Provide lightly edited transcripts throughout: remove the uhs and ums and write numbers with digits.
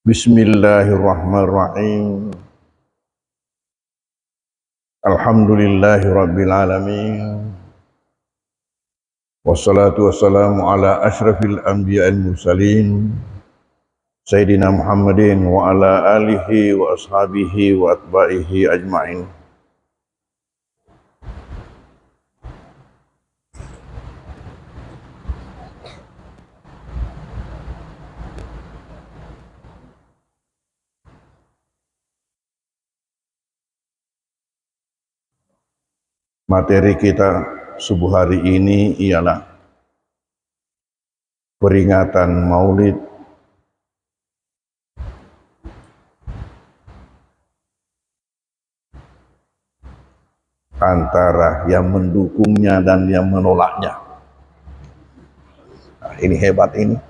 Bismillahirrahmanirrahim. Alhamdulillahi rabbil alamin. Wassalatu wassalamu ala asyrafil anbiya'il mursalin Sayyidina Muhammadin wa ala alihi wa ashabihi wa atba'ihi ajma'in. Materi kita subuh hari ini ialah peringatan Maulid antara yang mendukungnya dan yang menolaknya. Nah, ini hebat ini.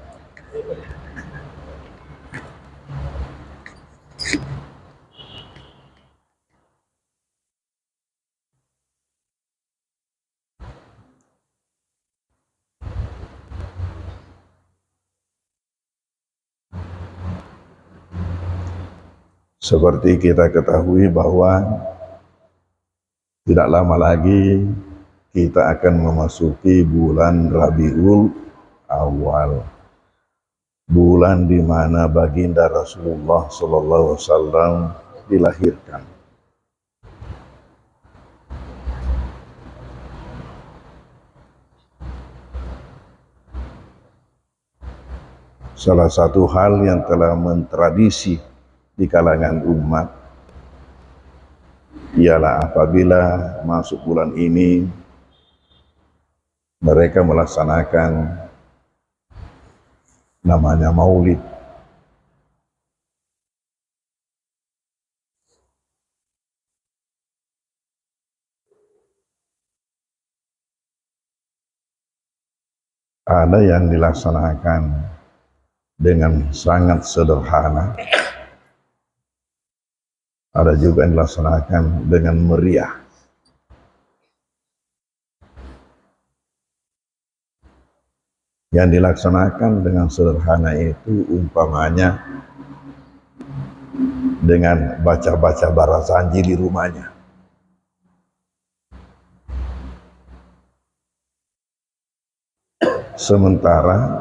Seperti kita ketahui bahwa tidak lama lagi kita akan memasuki bulan Rabiul Awal, bulan di mana baginda Rasulullah SAW dilahirkan. Salah satu hal yang telah mentradisi di kalangan umat ialah apabila masuk bulan ini mereka melaksanakan namanya Maulid. Ada yang dilaksanakan dengan sangat sederhana, ada juga yang dilaksanakan dengan meriah. Yang dilaksanakan dengan sederhana itu umpamanya dengan baca-baca barasanji di rumahnya. Sementara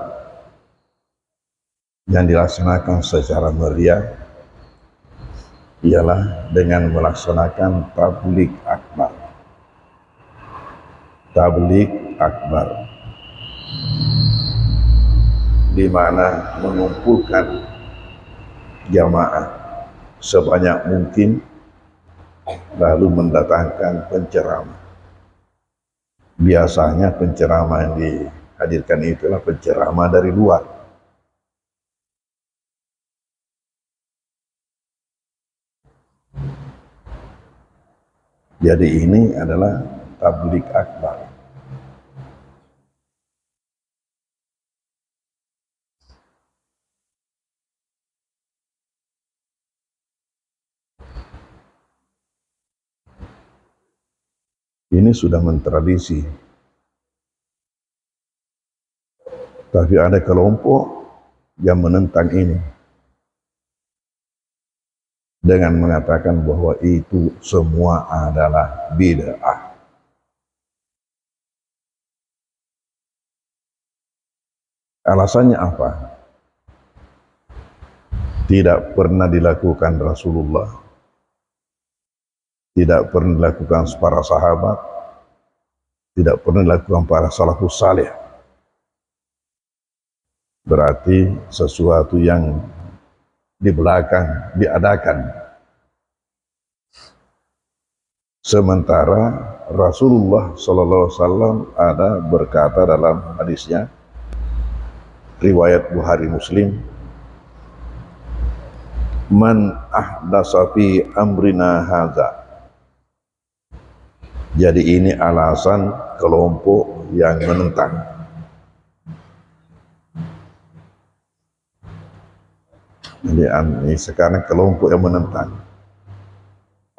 yang dilaksanakan secara meriah ialah dengan melaksanakan tabligh akbar. Tabligh akbar di mana mengumpulkan jamaah sebanyak mungkin lalu mendatangkan penceramah. Biasanya penceramah yang dihadirkan itulah penceramah dari luar. Jadi ini adalah tabligh akbar. Ini sudah mentradisi. Tapi ada kelompok yang menentang ini dengan mengatakan bahwa itu semua adalah bid'ah. Alasannya apa? Tidak pernah dilakukan Rasulullah, tidak pernah dilakukan para sahabat, tidak pernah dilakukan para salafus saleh. Berarti sesuatu yang di belakang diadakan. Sementara Rasulullah SAW ada berkata dalam hadisnya, riwayat Bukhari Muslim, man ahdasa fi amrina hadza. Jadi ini alasan kelompok yang menentang. Jadi sekarang kelompok yang menentang.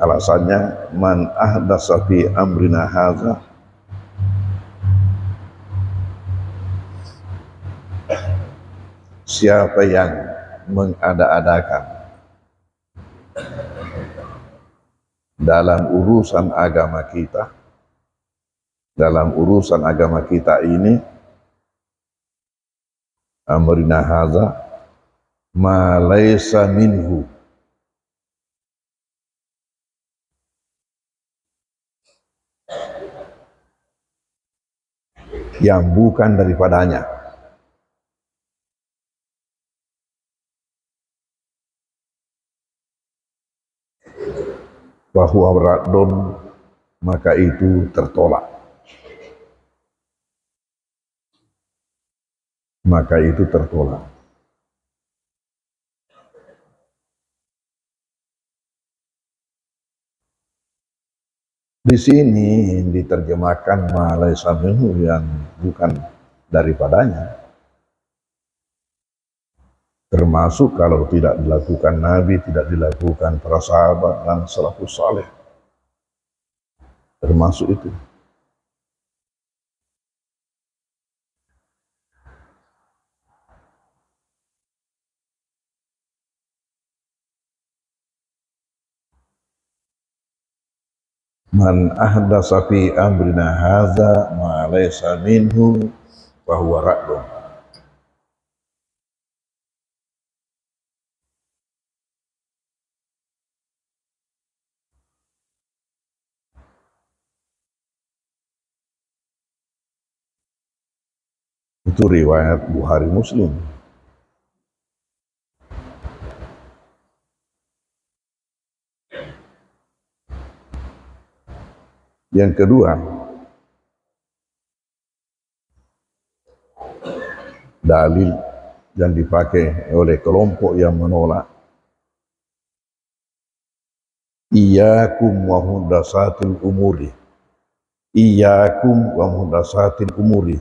Alasannya man ahdasa fi amrina hadza, siapa yang mengada-adakan dalam urusan agama kita, ini amrina hadza ma laysa minhu, yang bukan daripadanya, bahwa raddun, maka itu tertolak, Di sini diterjemahkan ma laysa minhu, yang bukan daripadanya, termasuk kalau tidak dilakukan Nabi, tidak dilakukan para sahabat dan salafus saleh, termasuk itu. Man ahdasa fi amrina hadza ma laysa minhu fa huwa raddun. Itu riwayat Bukhari Muslim. Yang kedua, dalil yang dipakai oleh kelompok yang menolak iyyakum wa muhdatsatil umuri, iyyakum wa muhdatsatil umuri,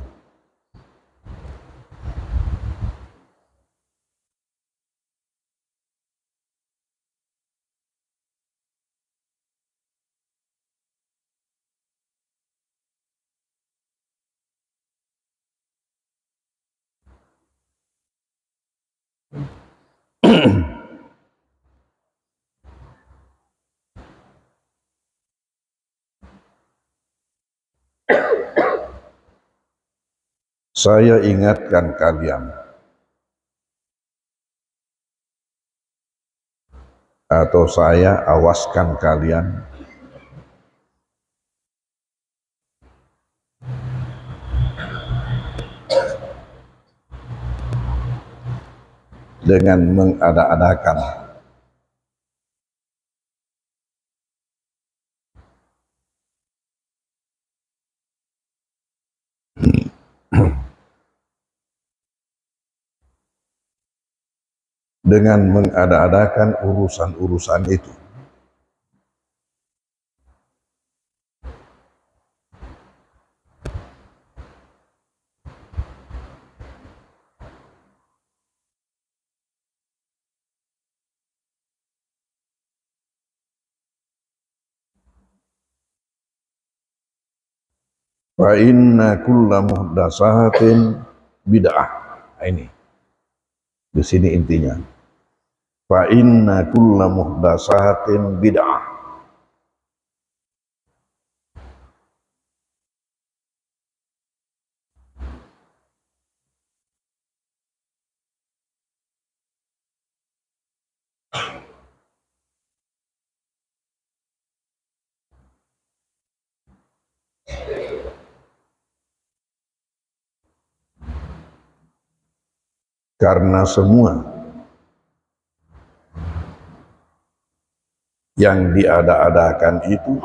saya ingatkan kalian atau saya awaskan kalian dengan mengada-adakan urusan-urusan itu. Fa inna kulla muhdatsatin bid'ah. Nah, ini di sini intinya. Fa inna kulla muhdatsatin bid'ah. Karena semua yang diada-adakan itu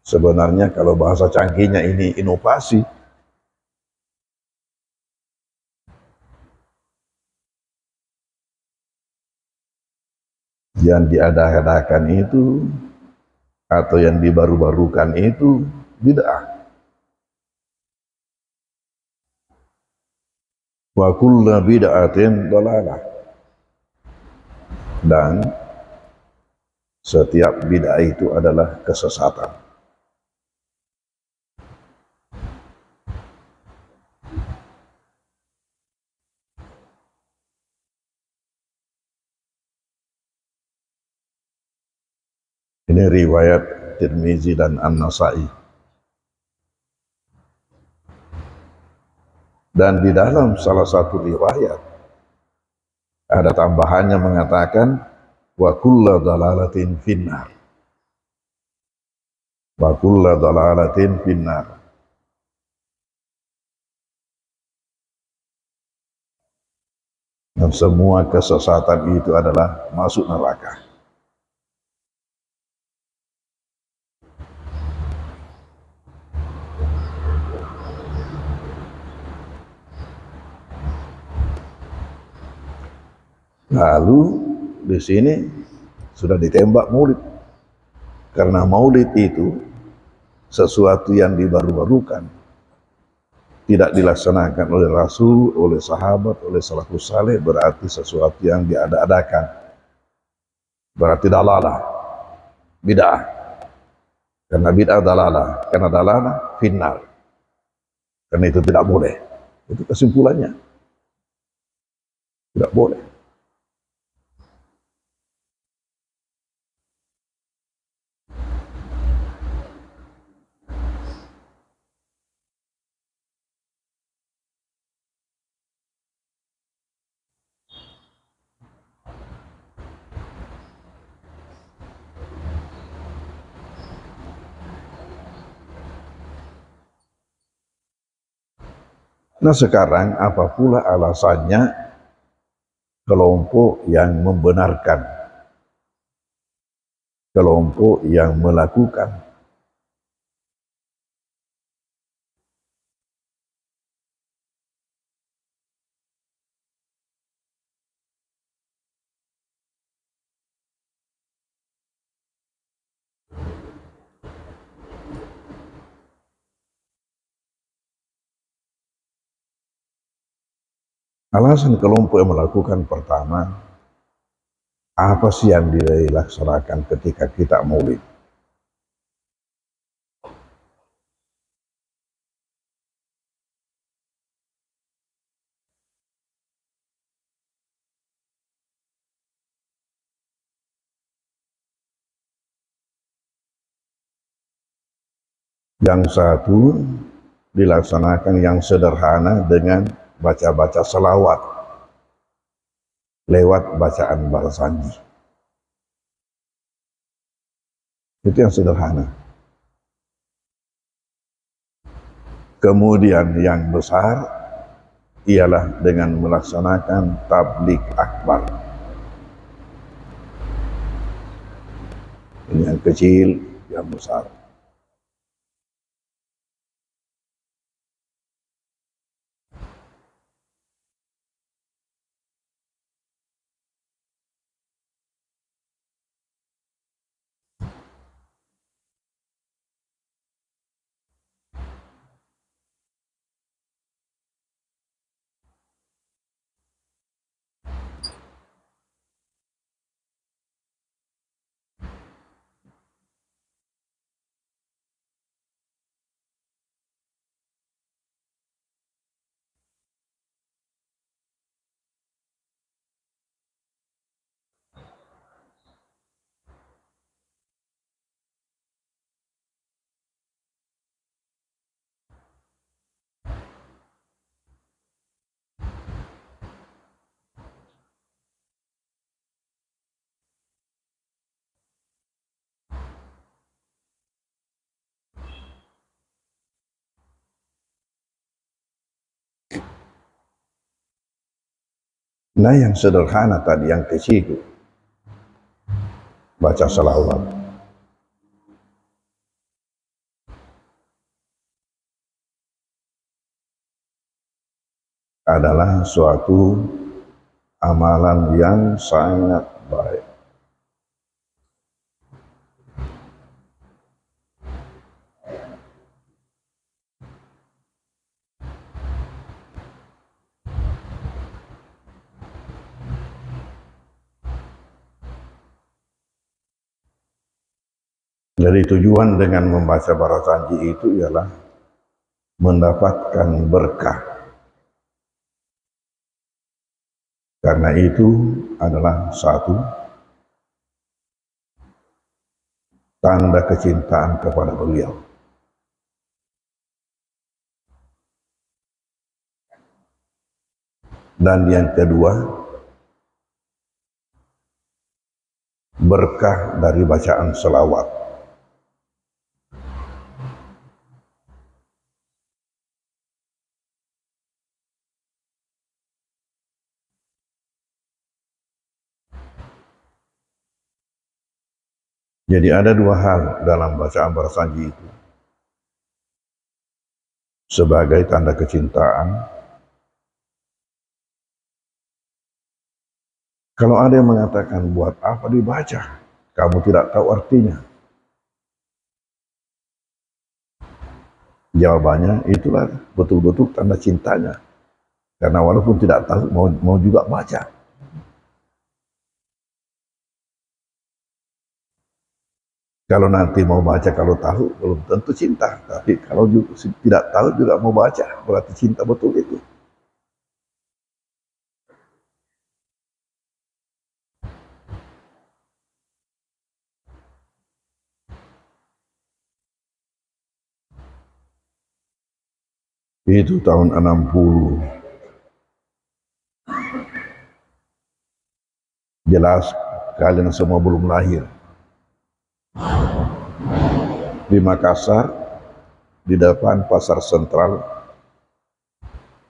sebenarnya kalau bahasa canggihnya ini inovasi. Yang diada-adakan itu atau yang dibaru-barukan itu bid'ah. wa kullu bid'atin dhalalah, dan setiap bid'ah itu adalah kesesatan. Ini riwayat Tirmizi dan An-Nasai. Dan di dalam salah satu riwayat ada tambahannya mengatakan wa kullu dhalalatin finnar. Wa kullu dhalalatin finnar. Dan semua kesesatan itu adalah masuk neraka. Lalu di sini sudah ditembak maulid, karena maulid itu sesuatu yang dibaru-barukan, tidak dilaksanakan oleh Rasul, oleh sahabat, oleh salafus saleh, berarti sesuatu yang diada-adakan, berarti dalalah, bid'ah. Karena bid'ah dalalah, karena dalalah finnar, karena itu tidak boleh. Itu kesimpulannya, tidak boleh. Nah sekarang apa pula alasannya kelompok yang membenarkan, kelompok yang melakukan? Alasan kelompok yang melakukan pertama, apa sih yang dilaksanakan ketika kita maulid? Yang satu dilaksanakan yang sederhana dengan baca-baca selawat lewat bacaan barsanji. Itu yang sederhana. Kemudian yang besar ialah dengan melaksanakan tabligh akbar. Ini yang kecil, yang besar. Nah yang sederhana tadi, yang kecil, baca salawat. Adalah suatu amalan yang sangat baik. Jadi tujuan dengan membaca barasanji itu ialah mendapatkan berkah. Karena itu adalah satu tanda kecintaan kepada beliau. Dan yang kedua, berkah dari bacaan selawat. Jadi ada dua hal dalam bacaan barasanji itu. Sebagai tanda kecintaan, kalau ada yang mengatakan buat apa dibaca, kamu tidak tahu artinya. Jawabannya itulah betul-betul tanda cintanya. Karena walaupun tidak tahu, mau juga baca. Kalau nanti mau baca, kalau tahu, belum tentu cinta. Tapi kalau juga, tidak tahu juga mau baca, berarti cinta betul itu. Itu tahun 60. Jelas kalian semua belum lahir. Di Makassar, di depan pasar sentral,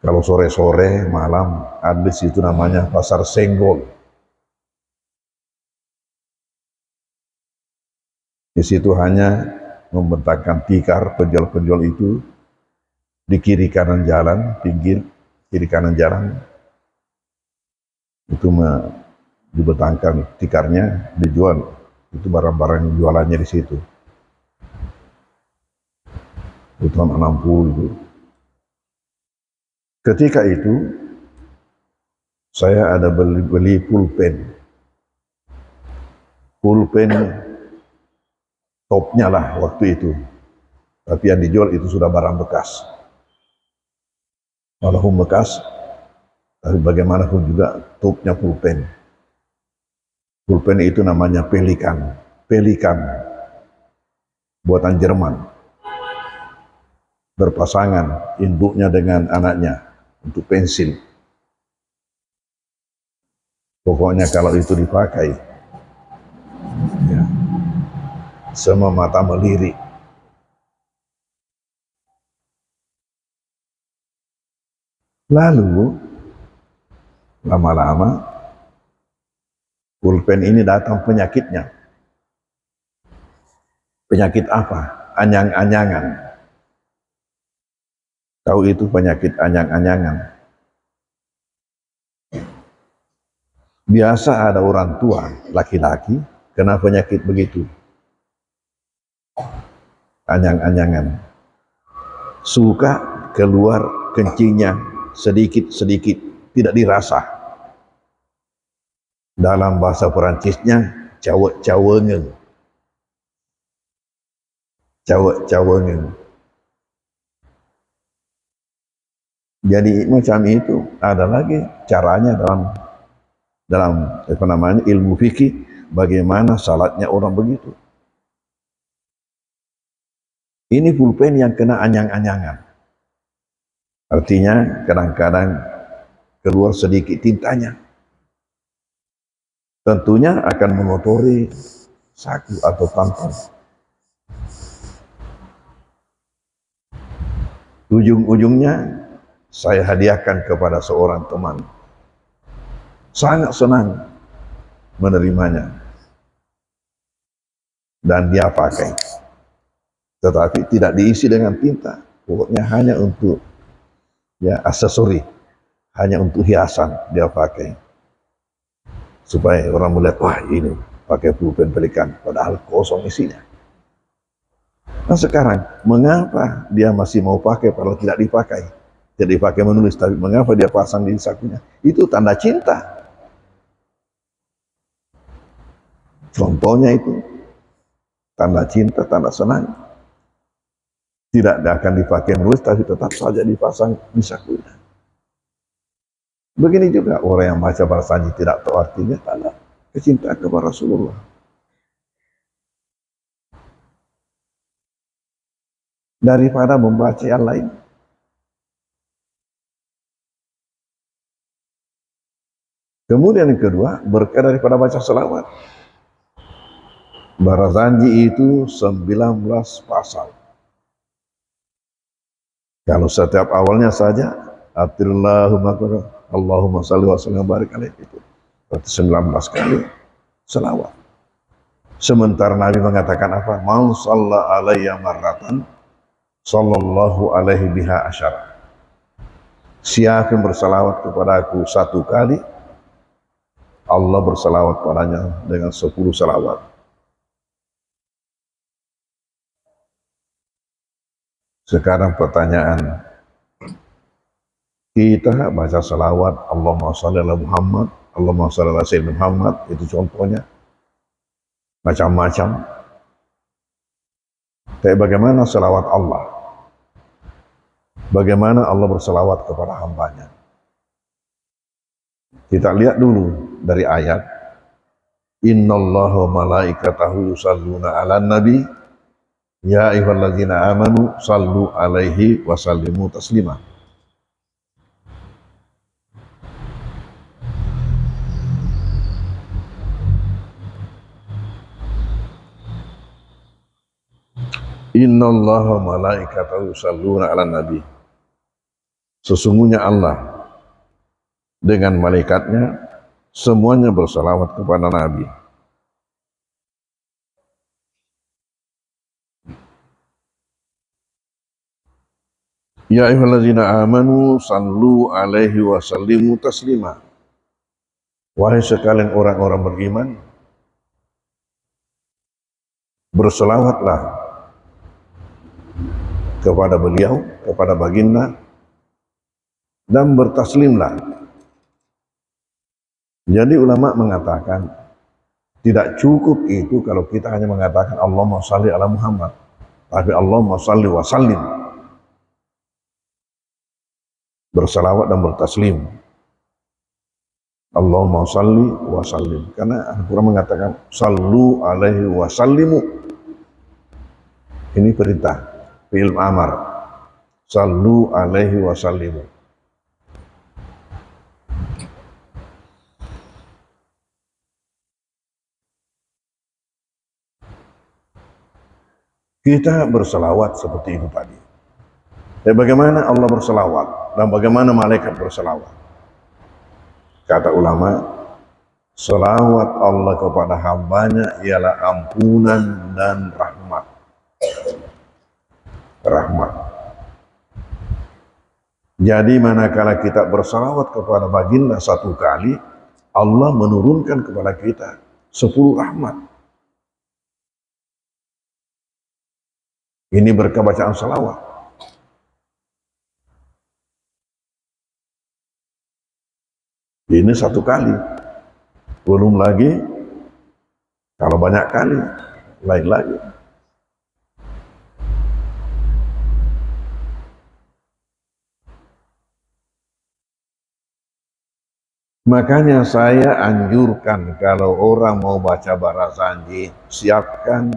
kalau sore-sore malam ada di situ namanya pasar Senggol. Di situ hanya membentangkan tikar penjual-penjual itu di kiri kanan jalan, pinggir kiri kanan jalan itu dibentangkan tikarnya, dijual. Itu barang-barang jualannya di situ. Itu tahun 60 itu. Ketika itu saya ada beli pulpen. Pulpen topnya lah waktu itu. Tapi yang dijual itu sudah barang bekas. Walaupun bekas, tapi bagaimanapun juga topnya pulpen. Pulpen itu namanya Pelikan. Pelikan buatan Jerman. Berpasangan induknya dengan anaknya untuk pensil. Pokoknya kalau itu dipakai, ya, semua mata melirik. Lalu lama-lama pulpen ini datang penyakitnya. Penyakit apa? Anyang-anyangan. Tahu itu penyakit anyang-anyangan. Biasa ada orang tua, laki-laki, kena penyakit begitu. Anyang-anyangan. Suka keluar kencingnya sedikit-sedikit, tidak dirasa. Dalam bahasa Perancisnya, cawek-cawengeng. Cawek-cawengeng. Jadi macam itu. Ada lagi caranya dalam apa namanya ilmu fikih, bagaimana salatnya orang begitu. Ini pulpen yang kena anyang-anyangan. Artinya kadang-kadang keluar sedikit tintanya. Tentunya akan mengotori saku atau tampon. Ujung-ujungnya saya hadiahkan kepada seorang teman. Sangat senang menerimanya. Dan dia pakai. Tetapi tidak diisi dengan tinta. Pokoknya hanya untuk aksesori, hanya untuk hiasan dia pakai, supaya orang melihat, wah ini pakai pulpen Pelikan, padahal kosong isinya. Nah sekarang, mengapa dia masih mau pakai padahal tidak dipakai? Tidak dipakai menulis, tapi mengapa dia pasang di sakunya? Itu tanda cinta. Contohnya itu. tanda cinta, tanda senang. Tidak akan dipakai menulis, tapi tetap saja dipasang di sakunya. Begini juga orang yang baca Barzanji tidak tahu artinya, tanda kecintaan kepada Rasulullah. Daripada membaca yang lain. Kemudian yang kedua, berkah daripada baca selawat. Barzanji itu 19 pasal. Kalau setiap awalnya saja, Allahumma salli wa sallim barik alaih, itu berarti 19 kali selawat. Sementara Nabi mengatakan apa? Man shalla alayya marratan sallallahu alaihi biha asyara. Siapa yang bersalawat kepada aku 1 kali, Allah bersalawat padanya dengan 10 salawat. Sekarang pertanyaan, kita baca salawat Allahumma shalli ala Muhammad, Allahumma shalli ala Sayyidina Muhammad, itu contohnya macam-macam. Tapi bagaimana salawat Allah? Bagaimana Allah bersalawat kepada hambanya? Kita lihat dulu dari ayat, innallaha malaikatahu yusalluna 'alan nabi ya ayyuhalladzina amanu sallu alaihi wa sallimu taslima. Innallaha malaikatahu yusalluna 'alan nabi. Sesungguhnya Allah dengan malaikatnya semuanya bersalawat kepada Nabi. Ya ayyuhalladzina amanu sallu alaihi wa sallimu taslima. Wahai sekalian orang-orang beriman, berselawatlah kepada beliau, kepada baginda, dan bertaslimlah. Jadi ulama mengatakan tidak cukup itu kalau kita hanya mengatakan Allahumma shalli ala Muhammad, tapi Allahumma shalli wa sallim, bersalawat dan bertaslim. Allahumma shalli wa sallim, karena Al-Quran mengatakan sallu alaihi wa sallimu. Ini perintah, fi'il amar, sallu alaihi wa sallimu. Kita berselawat seperti itu tadi. Bagaimana Allah berselawat dan bagaimana malaikat berselawat? Kata ulama, selawat Allah kepada hambanya ialah ampunan dan rahmat. Rahmat. Jadi manakala kita berselawat kepada baginda 1 kali, Allah menurunkan kepada kita 10 rahmat. Ini berkah bacaan salawat. Ini 1 kali. Belum lagi kalau banyak kali, lain lagi. Makanya saya anjurkan kalau orang mau baca Barzanji, siapkan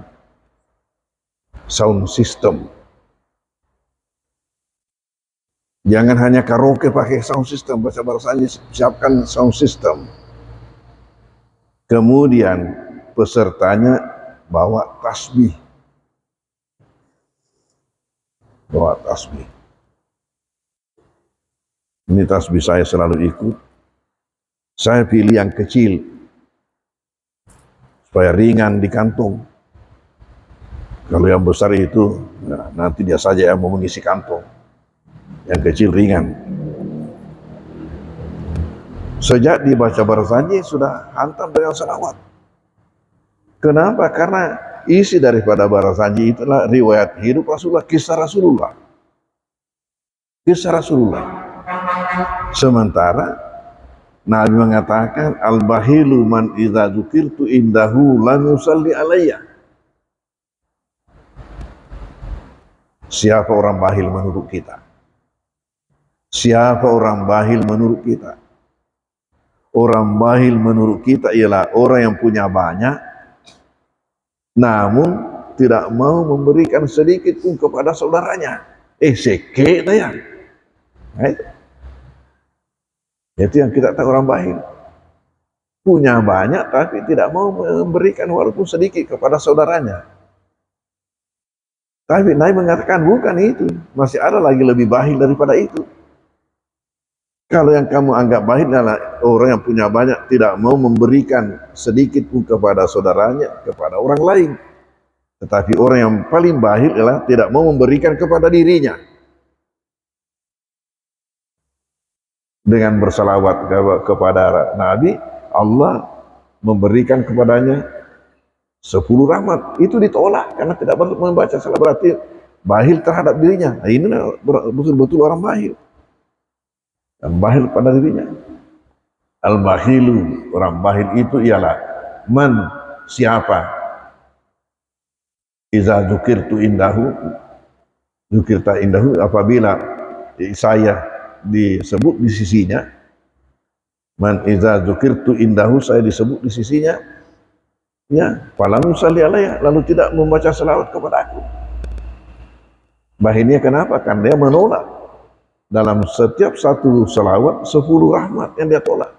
sound system. Jangan hanya karaoke pakai sound system, baca Barzanji, siapkan sound system. Kemudian pesertanya bawa tasbih. Bawa tasbih. Ini tasbih saya selalu ikut. Saya pilih yang kecil supaya ringan di kantong. Kalau yang besar itu, nah, nanti dia saja yang mau mengisi kantong. Yang kecil ringan. Sejak dibaca Barzanji sudah hantam dengan salawat. Kenapa? Karena isi daripada Barzanji itulah riwayat hidup Rasulullah, kisah Rasulullah. Kisah Rasulullah. Sementara Nabi mengatakan, al-bahilu man idza dzukirtu indahu lam yusalli alayya. Siapa orang bakhil menurut kita? Siapa orang bakhil menurut kita? Orang bakhil menurut kita ialah orang yang punya banyak, namun tidak mau memberikan sedikit pun kepada saudaranya. Seke ya. Itu yang kita tahu orang bakhil. Punya banyak tapi tidak mau memberikan walaupun sedikit kepada saudaranya. Tapi Nabi mengatakan bukan itu, masih ada lagi lebih bakhil daripada itu. Kalau yang kamu anggap bakhil adalah orang yang punya banyak tidak mau memberikan sedikit pun kepada saudaranya, kepada orang lain. Tetapi orang yang paling bakhil adalah tidak mau memberikan kepada dirinya. Dengan bersalawat kepada Nabi, Allah memberikan kepadanya 10 rahmat. Itu ditolak karena tidak membaca salah, berarti bakhil terhadap dirinya. Nah, ini betul-betul orang bakhil. Dan bakhil pada dirinya. Al-bakhilu, orang bakhil itu ialah man, siapa, iza dzukirtu indahu, dzukirta indahu, apabila saya disebut di sisinya, man iza dzukirtu indahu, saya disebut di sisinya, ya, falam yusalli alayya, lalu tidak membaca selawat kepada aku. Bakhilnya kenapa? Kan dia menolak. Dalam setiap satu selawat 10 rahmat yang dia tolak.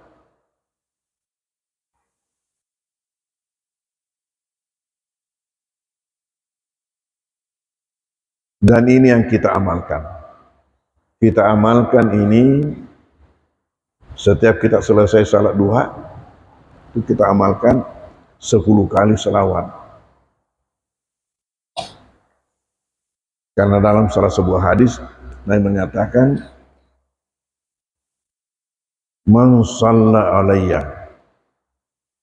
Dan ini yang kita amalkan. Kita amalkan ini setiap kita selesai salat duha, itu kita amalkan 10 kali selawat. Karena dalam salah sebuah hadis Nabi mengatakan, man shalla alayya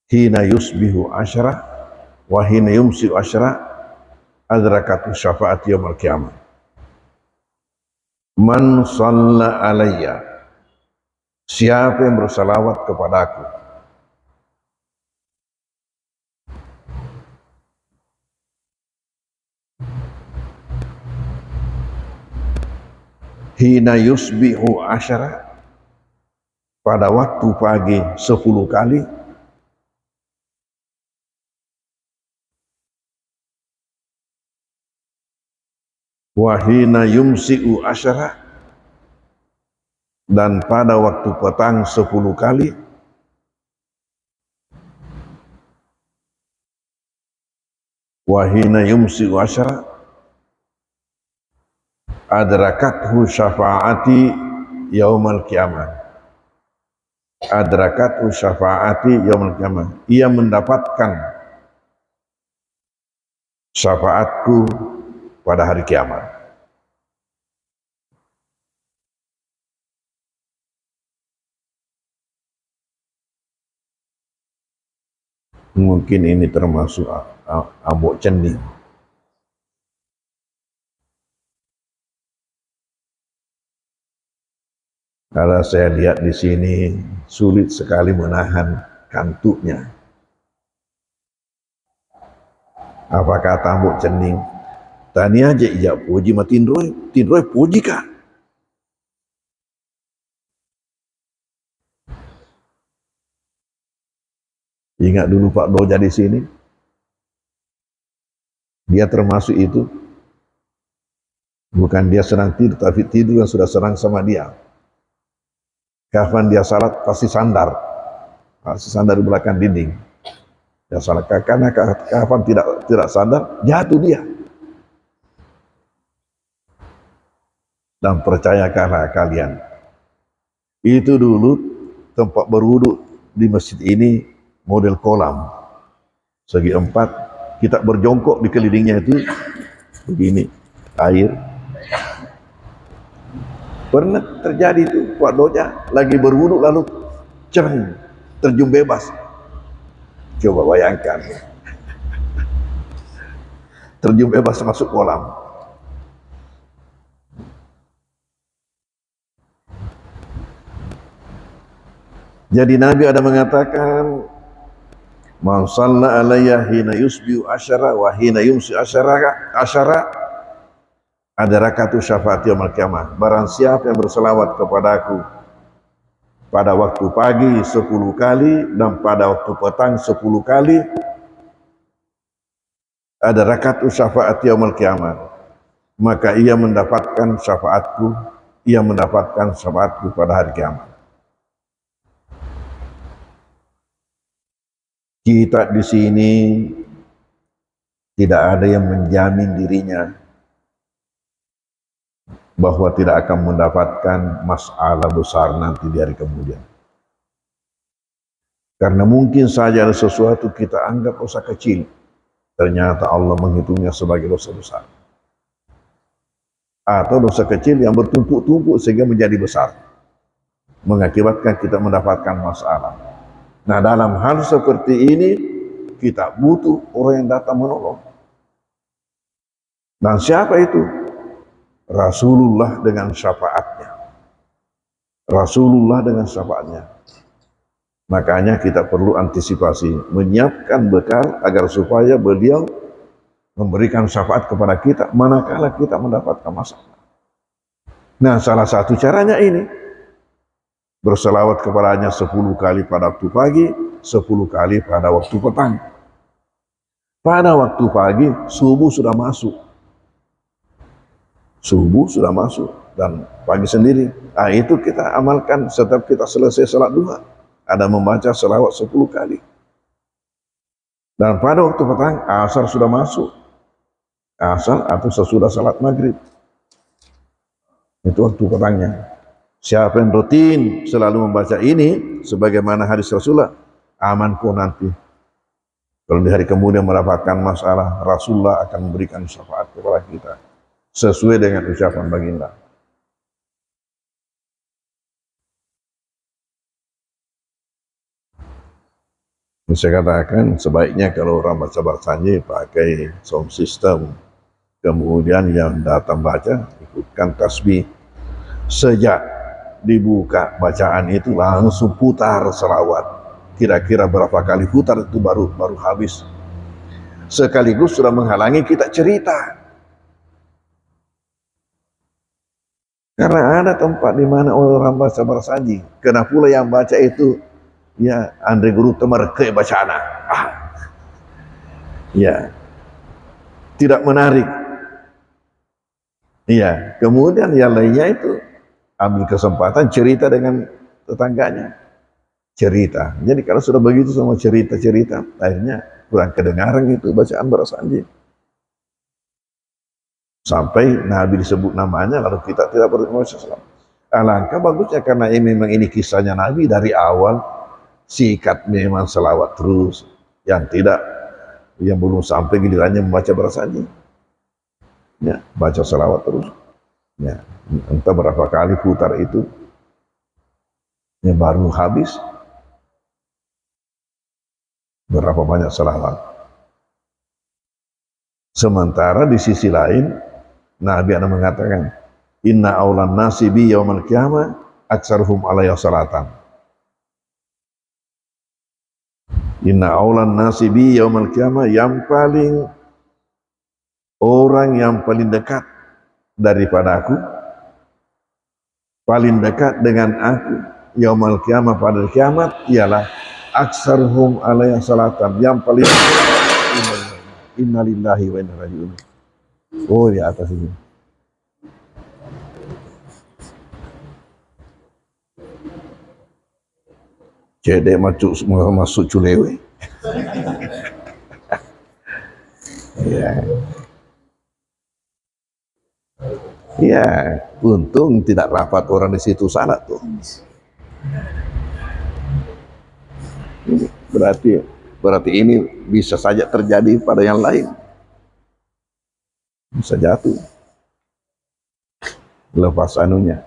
hina yusbihu asyara wa hina yumsi asyara adrakatu syafa'ati yaumil qiyamah. Man shalla alayya, siapa yang bersalawat kepadaku, hina yusbihu asyara, pada waktu pagi 10 kali, wahina yumsi'u asyara, dan pada waktu petang 10 kali, wahina yumsi'u asyara, adrakathu syafa'ati yaumal qiyamah. Adrakathu syafa'ati yaumal qiyamah, ia mendapatkan syafaatku pada hari kiamat. Mungkin ini termasuk ambok cening. Kalau saya lihat di sini sulit sekali menahan kantuknya. Apa kata ambok cening? Tani aja iya puji ma Tindroy puji kah? Ingat dulu Pak Doja di sini, dia termasuk itu. Bukan dia senang tidur, tapi tidur yang sudah serang sama dia. Kapan dia salat pasti sandar di belakang dinding. Dia salat, karena kapan tidak sadar jatuh dia. Dan percayakanlah kalian, itu dulu tempat berwudu di masjid ini model kolam segi 4, kita berjongkok di kelilingnya itu begini air. Pernah terjadi itu Pak Doja lagi berwudu lalu cereng terjun bebas. Coba bayangkan, terjun bebas masuk kolam. Jadi Nabi ada mengatakan, man shalla alayya hina yusbihu asyara wa hina yumsi asyara, Ada rakaatu syafaat yaumil qiyamah. Barang siapa yang berselawat kepadaku pada waktu pagi 10 kali dan pada waktu petang 10 kali, ada rakaatu syafaat yaumil qiyamah, maka ia mendapatkan syafaatku, ia mendapatkan syafaatku pada hari kiamat. Kita di sini tidak ada yang menjamin dirinya bahwa tidak akan mendapatkan masalah besar nanti di hari kemudian. Karena mungkin saja ada sesuatu kita anggap dosa kecil, ternyata Allah menghitungnya sebagai dosa besar. Atau dosa kecil yang bertumpuk-tumpuk sehingga menjadi besar, mengakibatkan kita mendapatkan masalah. Nah, dalam hal seperti ini kita butuh orang yang datang menolong. Dan siapa itu? Rasulullah dengan syafaatnya. Rasulullah dengan syafaatnya. Makanya kita perlu antisipasi, menyiapkan bekal agar supaya beliau memberikan syafaat kepada kita manakala kita mendapatkan masalah. Nah, salah satu caranya ini, berselawat kepadanya 10 kali pada waktu pagi, 10 kali pada waktu petang. Pada waktu pagi, subuh sudah masuk. Subuh sudah masuk dan pagi sendiri. Nah, itu kita amalkan setiap kita selesai salat duha. Ada membaca selawat 10 kali. Dan pada waktu petang, asar sudah masuk. Asar atau sesudah salat maghrib. Itu waktu petangnya. Siapa yang rutin selalu membaca ini, sebagaimana hadis Rasulullah, aman kok nanti. Kalau di hari kemudian mendapatkan masalah, Rasulullah akan memberikan syafaat kepada kita. Sesuai dengan ucapan baginda. Saya katakan sebaiknya kalau orang baca barzanji pakai sound system, kemudian yang datang baca ikutkan tasbih. Sejak dibuka bacaan itu langsung putar selawat. Kira-kira berapa kali putar itu baru habis. Sekaligus sudah menghalangi kita cerita. Karena ada tempat di mana orang baca barzanji, kena pula yang baca itu ya Andre Guru temar ke bacaan. Ya, tidak menarik. Iya, kemudian yang lainnya itu ambil kesempatan cerita dengan tetangganya. Cerita. Jadi kalau sudah begitu sama cerita-cerita, akhirnya kurang kedengaran itu bacaan barzanji. Sampai Nabi disebut namanya, lalu kita tidak berbuat sesuatu. Alangkah bagusnya karena ini memang ini kisahnya Nabi dari awal, sikat memang selawat terus, yang tidak, yang belum sampai gilirannya membaca barzanji. Ya, baca selawat terus. Ya, entah berapa kali putar itu, ya baru habis. Berapa banyak selawat. Sementara di sisi lain, Nabi ada mengatakan, inna aulan nasi bi yaumal qiyamah aktsaruhum alayya salatan. Inna aulan nasi bi yaumal qiyamah, yang paling orang yang paling dekat daripada aku, paling dekat dengan aku yaumal qiyamah pada kiamat ialah aktsaruhum alayya salatan, yang paling innalillahi wa inna ilaihi raji'un. Oh, di atas ini. Cedek masuk culewe. Ya. Ya, untung tidak rapat orang di situ salat tuh. Berarti ini bisa saja terjadi pada yang lain. Bisa jatuh. Lepas anunya.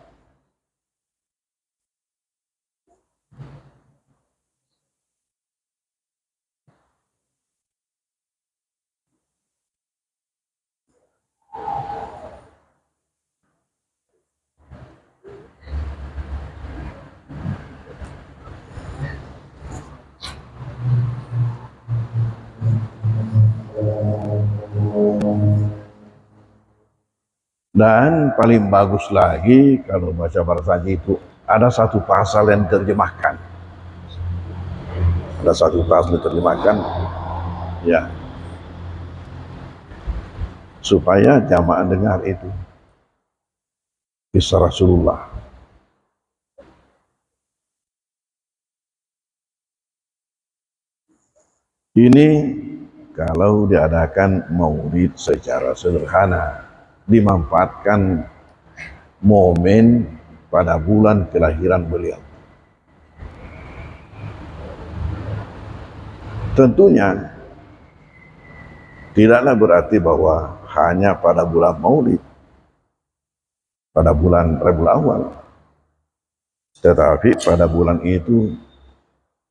Dan paling bagus lagi kalau baca barzanji itu ada satu pasal yang diterjemahkan. Ada satu pasal diterjemahkan, ya, supaya jamaah dengar itu kisah Rasulullah. Ini kalau diadakan maulid secara sederhana, dimanfaatkan momen pada bulan kelahiran beliau. Tentunya tidaklah berarti bahwa hanya pada bulan maulid, pada bulan Rabiul Awal, tetapi pada bulan itu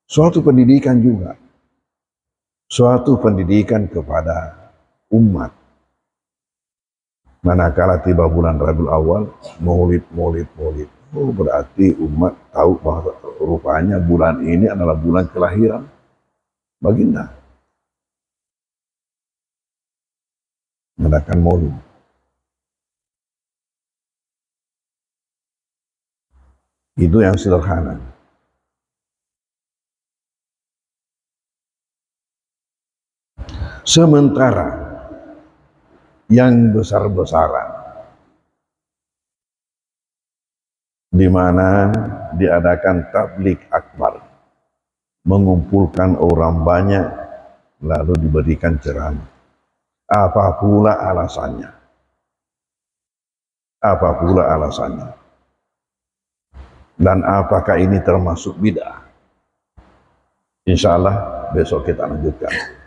suatu pendidikan juga, suatu pendidikan kepada umat. Manakala tiba bulan Rabiul Awal, maulid. Oh, berarti umat tahu bahwa rupanya bulan ini adalah bulan kelahiran baginda. Mengadakan maulid. Itu yang sederhana. Sementara yang besar-besaran, di mana diadakan tablik akbar, mengumpulkan orang banyak lalu diberikan ceramah. Apa pula alasannya? Apa pula alasannya? Dan apakah ini termasuk bid'ah? Insya Allah besok kita lanjutkan.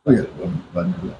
Oh ya, bantu.